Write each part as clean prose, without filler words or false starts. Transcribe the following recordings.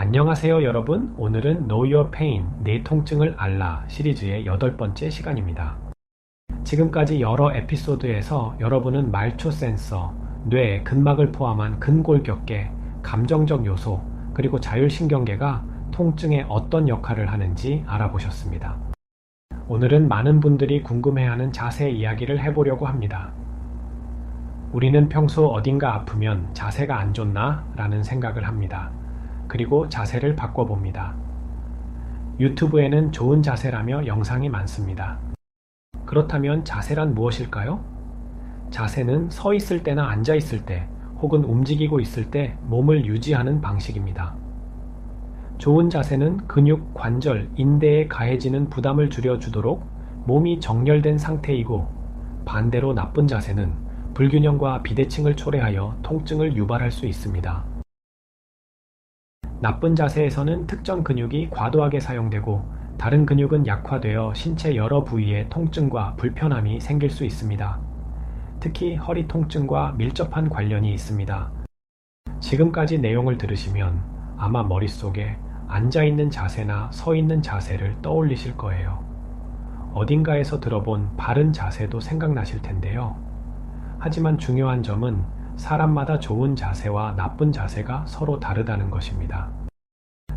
안녕하세요 여러분. 오늘은 Know Your Pain, 내 통증을 알라 시리즈의 8번째 시간입니다. 지금까지 여러 에피소드에서 여러분은 말초 센서, 뇌, 근막을 포함한 근골격계, 감정적 요소, 그리고 자율신경계가 통증에 어떤 역할을 하는지 알아보셨습니다. 오늘은 많은 분들이 궁금해하는 자세 이야기를 해보려고 합니다. 우리는 평소 어딘가 아프면 자세가 안 좋나? 라는 생각을 합니다. 그리고 자세를 바꿔봅니다. 유튜브에는 좋은 자세라며 영상이 많습니다. 그렇다면 자세란 무엇일까요? 자세는 서 있을 때나 앉아 있을 때 혹은 움직이고 있을 때 몸을 유지하는 방식입니다. 좋은 자세는 근육, 관절, 인대에 가해지는 부담을 줄여주도록 몸이 정렬된 상태이고, 반대로 나쁜 자세는 불균형과 비대칭을 초래하여 통증을 유발할 수 있습니다. 나쁜 자세에서는 특정 근육이 과도하게 사용되고 다른 근육은 약화되어 신체 여러 부위에 통증과 불편함이 생길 수 있습니다. 특히 허리 통증과 밀접한 관련이 있습니다. 지금까지 내용을 들으시면 아마 머릿속에 앉아있는 자세나 서있는 자세를 떠올리실 거예요. 어딘가에서 들어본 바른 자세도 생각나실 텐데요. 하지만 중요한 점은 사람마다 좋은 자세와 나쁜 자세가 서로 다르다는 것입니다.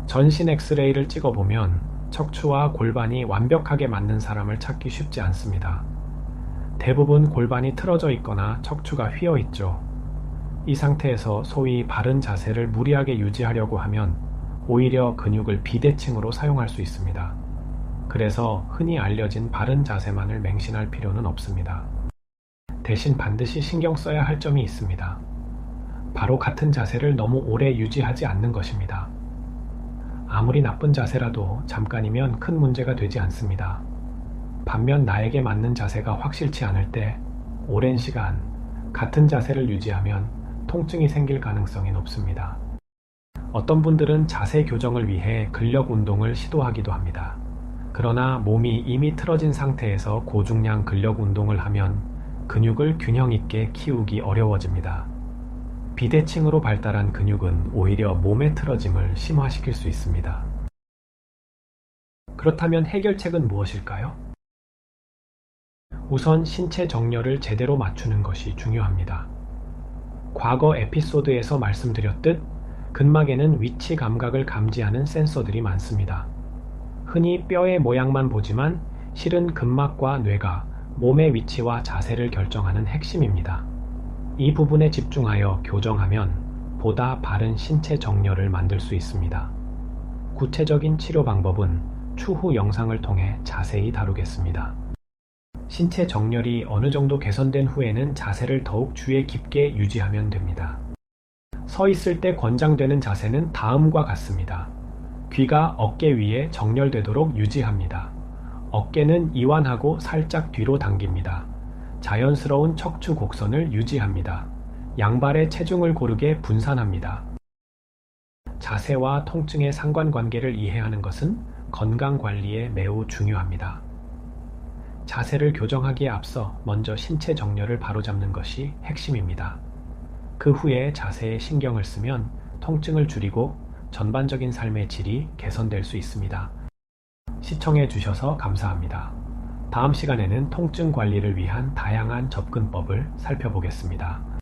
전신 엑스레이를 찍어보면 척추와 골반이 완벽하게 맞는 사람을 찾기 쉽지 않습니다. 대부분 골반이 틀어져 있거나 척추가 휘어 있죠. 이 상태에서 소위 바른 자세를 무리하게 유지하려고 하면 오히려 근육을 비대칭으로 사용할 수 있습니다. 그래서 흔히 알려진 바른 자세만을 맹신할 필요는 없습니다. 대신 반드시 신경 써야 할 점이 있습니다. 바로 같은 자세를 너무 오래 유지하지 않는 것입니다. 아무리 나쁜 자세라도 잠깐이면 큰 문제가 되지 않습니다. 반면 나에게 맞는 자세가 확실치 않을 때 오랜 시간 같은 자세를 유지하면 통증이 생길 가능성이 높습니다. 어떤 분들은 자세 교정을 위해 근력 운동을 시도하기도 합니다. 그러나 몸이 이미 틀어진 상태에서 고중량 근력 운동을 하면 근육을 균형 있게 키우기 어려워집니다. 비대칭으로 발달한 근육은 오히려 몸의 틀어짐을 심화시킬 수 있습니다. 그렇다면 해결책은 무엇일까요? 우선 신체 정렬을 제대로 맞추는 것이 중요합니다. 과거 에피소드에서 말씀드렸듯 근막에는 위치 감각을 감지하는 센서들이 많습니다. 흔히 뼈의 모양만 보지만 실은 근막과 뇌가 몸의 위치와 자세를 결정하는 핵심입니다. 이 부분에 집중하여 교정하면 보다 바른 신체 정렬을 만들 수 있습니다. 구체적인 치료 방법은 추후 영상을 통해 자세히 다루겠습니다. 신체 정렬이 어느 정도 개선된 후에는 자세를 더욱 주의 깊게 유지하면 됩니다. 서 있을 때 권장되는 자세는 다음과 같습니다. 귀가 어깨 위에 정렬되도록 유지합니다. 어깨는 이완하고 살짝 뒤로 당깁니다. 자연스러운 척추 곡선을 유지합니다. 양발의 체중을 고르게 분산합니다. 자세와 통증의 상관관계를 이해하는 것은 건강관리에 매우 중요합니다. 자세를 교정하기에 앞서 먼저 신체 정렬을 바로잡는 것이 핵심입니다. 그 후에 자세에 신경을 쓰면 통증을 줄이고 전반적인 삶의 질이 개선될 수 있습니다. 시청해 주셔서 감사합니다. 다음 시간에는 통증 관리를 위한 다양한 접근법을 살펴보겠습니다.